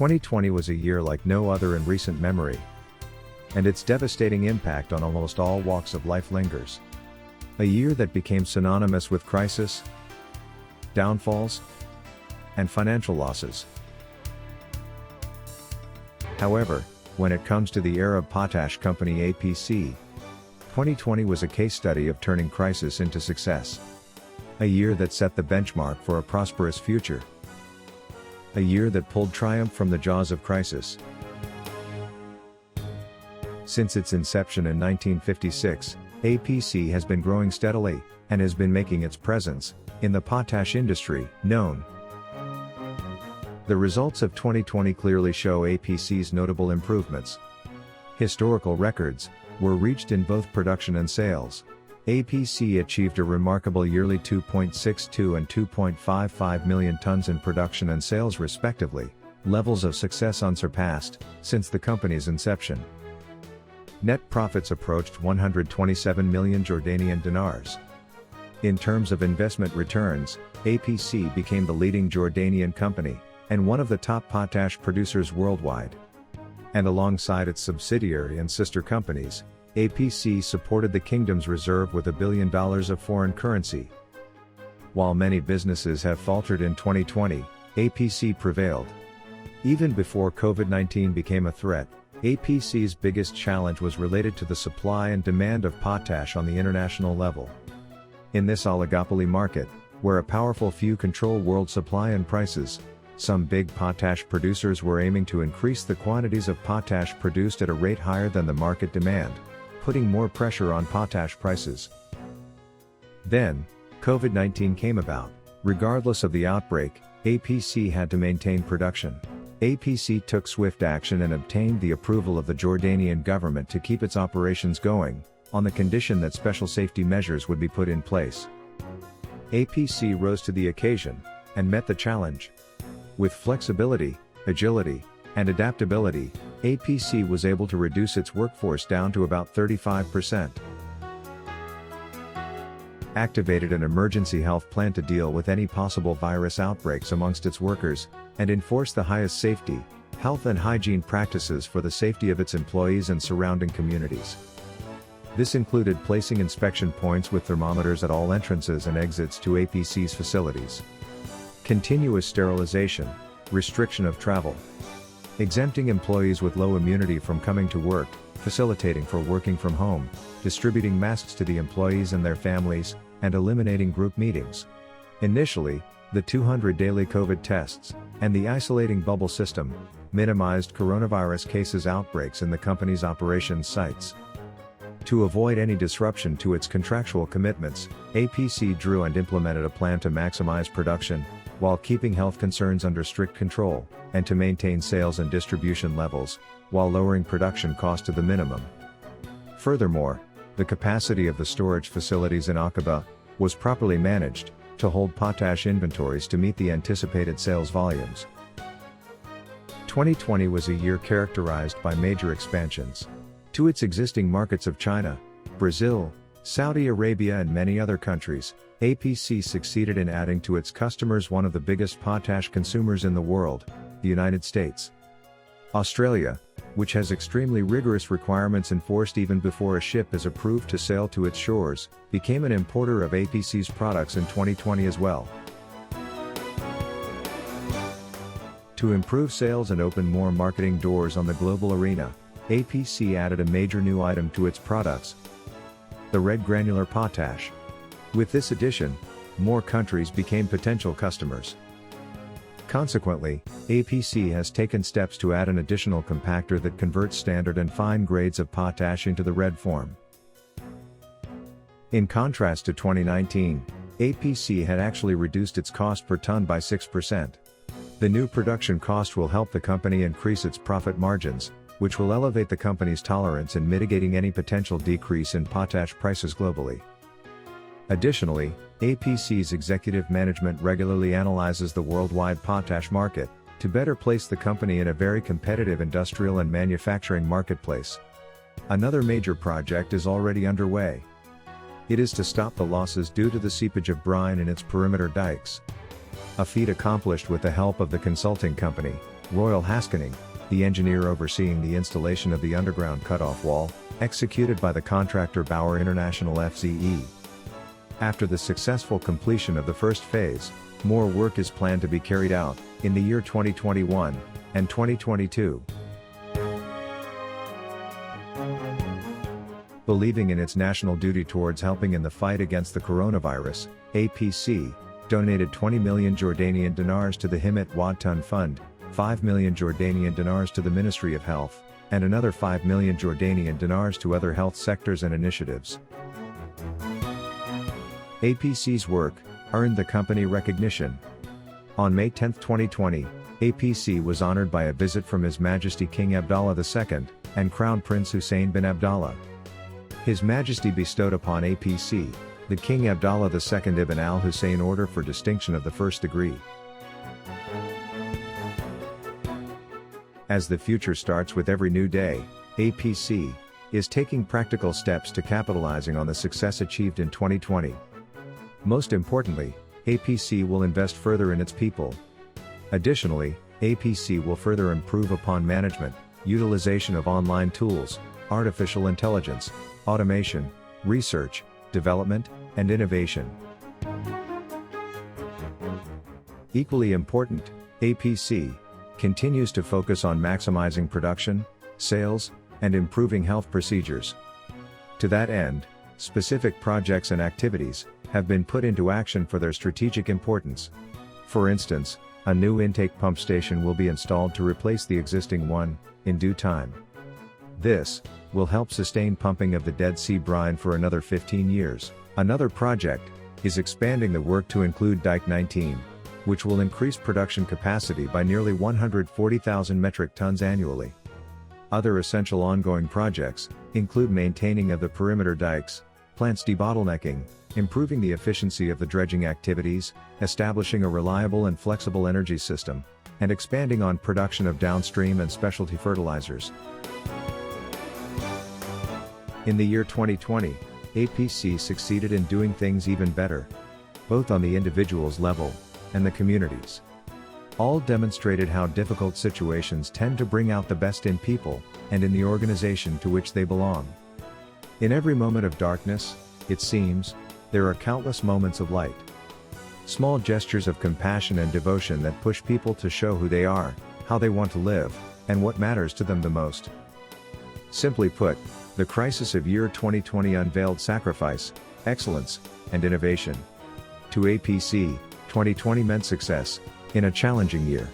2020 was a year like no other in recent memory, and its devastating impact on almost all walks of life lingers. A year that became synonymous with crisis, downfalls, and financial losses. However, when it comes to the Arab potash company APC, 2020 was a case study of turning crisis into success. A year that set the benchmark for a prosperous future. A year that pulled triumph from the jaws of crisis. Since its inception in 1956, APC has been growing steadily, and has been making its presence in the potash industry known. The results of 2020 clearly show APC's notable improvements. Historical records were reached in both production and sales. APC achieved a remarkable yearly 2.62 and 2.55 million tons in production and sales respectively, levels of success unsurpassed since the company's inception. Net profits approached 127 million Jordanian dinars. In terms of investment returns, APC became the leading Jordanian company, and one of the top potash producers worldwide. And alongside its subsidiary and sister companies, APC supported the kingdom's reserve with $1 billion of foreign currency. While many businesses have faltered in 2020, APC prevailed. Even before COVID-19 became a threat, APC's biggest challenge was related to the supply and demand of potash on the international level. In this oligopoly market, where a powerful few control world supply and prices, some big potash producers were aiming to increase the quantities of potash produced at a rate higher than the market demand, putting more pressure on potash prices. Then, COVID-19 came about. Regardless of the outbreak, APC had to maintain production. APC took swift action and obtained the approval of the Jordanian government to keep its operations going, on the condition that special safety measures would be put in place. APC rose to the occasion, and met the challenge. With flexibility, agility, and adaptability, APC was able to reduce its workforce down to about 35%. Activated an emergency health plan to deal with any possible virus outbreaks amongst its workers, and enforce the highest safety, health and hygiene practices for the safety of its employees and surrounding communities. This included placing inspection points with thermometers at all entrances and exits to APC's facilities. Continuous sterilization, restriction of travel. Exempting employees with low immunity from coming to work, facilitating for working from home, distributing masks to the employees and their families, and eliminating group meetings. Initially, the 200 daily COVID tests, and the isolating bubble system, minimized coronavirus cases outbreaks in the company's operations sites. To avoid any disruption to its contractual commitments, APC drew and implemented a plan to maximize production, while keeping health concerns under strict control, and to maintain sales and distribution levels, while lowering production cost to the minimum. Furthermore, the capacity of the storage facilities in Aqaba was properly managed, to hold potash inventories to meet the anticipated sales volumes. 2020 was a year characterized by major expansions to its existing markets of China, Brazil, Saudi Arabia and many other countries. APC succeeded in adding to its customers one of the biggest potash consumers in the world, the United States. Australia, which has extremely rigorous requirements enforced even before a ship is approved to sail to its shores, became an importer of APC's products in 2020 as well. To improve sales and open more marketing doors on the global arena, APC added a major new item to its products: the red granular potash. With this addition, more countries became potential customers. Consequently, APC has taken steps to add an additional compactor that converts standard and fine grades of potash into the red form. In contrast to 2019, APC had actually reduced its cost per ton by 6%. The new production cost will help the company increase its profit margins, which will elevate the company's tolerance in mitigating any potential decrease in potash prices globally. Additionally, APC's executive management regularly analyzes the worldwide potash market, to better place the company in a very competitive industrial and manufacturing marketplace. Another major project is already underway. It is to stop the losses due to the seepage of brine in its perimeter dikes. A feat accomplished with the help of the consulting company, Royal Haskellning, the engineer overseeing the installation of the underground cut-off wall, executed by the contractor Bauer International FZE. After the successful completion of the first phase, more work is planned to be carried out, in the year 2021, and 2022. Believing in its national duty towards helping in the fight against the coronavirus, APC, donated 20 million Jordanian dinars to the Himmat Wadtun Fund, 5 million Jordanian dinars to the Ministry of Health, and another 5 million Jordanian dinars to other health sectors and initiatives. APC's work earned the company recognition. On May 10, 2020, APC was honored by a visit from His Majesty King Abdallah II, and Crown Prince Hussein bin Abdallah. His Majesty bestowed upon APC, the King Abdallah II Ibn al-Hussein Order for Distinction of the First Degree. As the future starts with every new day, APC is taking practical steps to capitalizing on the success achieved in 2020. Most importantly, APC will invest further in its people. Additionally, APC will further improve upon management, utilization of online tools, artificial intelligence, automation, research, development, and innovation. Equally important, APC continues to focus on maximizing production, sales, and improving health procedures. To that end, specific projects and activities have been put into action for their strategic importance. For instance, a new intake pump station will be installed to replace the existing one, in due time. This will help sustain pumping of the Dead Sea brine for another 15 years. Another project is expanding the work to include Dike 19, which will increase production capacity by nearly 140,000 metric tons annually. Other essential ongoing projects include maintaining of the perimeter dikes, plants debottlenecking, improving the efficiency of the dredging activities, establishing a reliable and flexible energy system, and expanding on production of downstream and specialty fertilizers. In the year 2020, APC succeeded in doing things even better, both on the individual's level and the communities. All demonstrated how difficult situations tend to bring out the best in people, and in the organization to which they belong. In every moment of darkness, it seems, there are countless moments of light. Small gestures of compassion and devotion that push people to show who they are, how they want to live, and what matters to them the most. Simply put, the crisis of year 2020 unveiled sacrifice, excellence, and innovation. To APC, 2020 meant success, in a challenging year.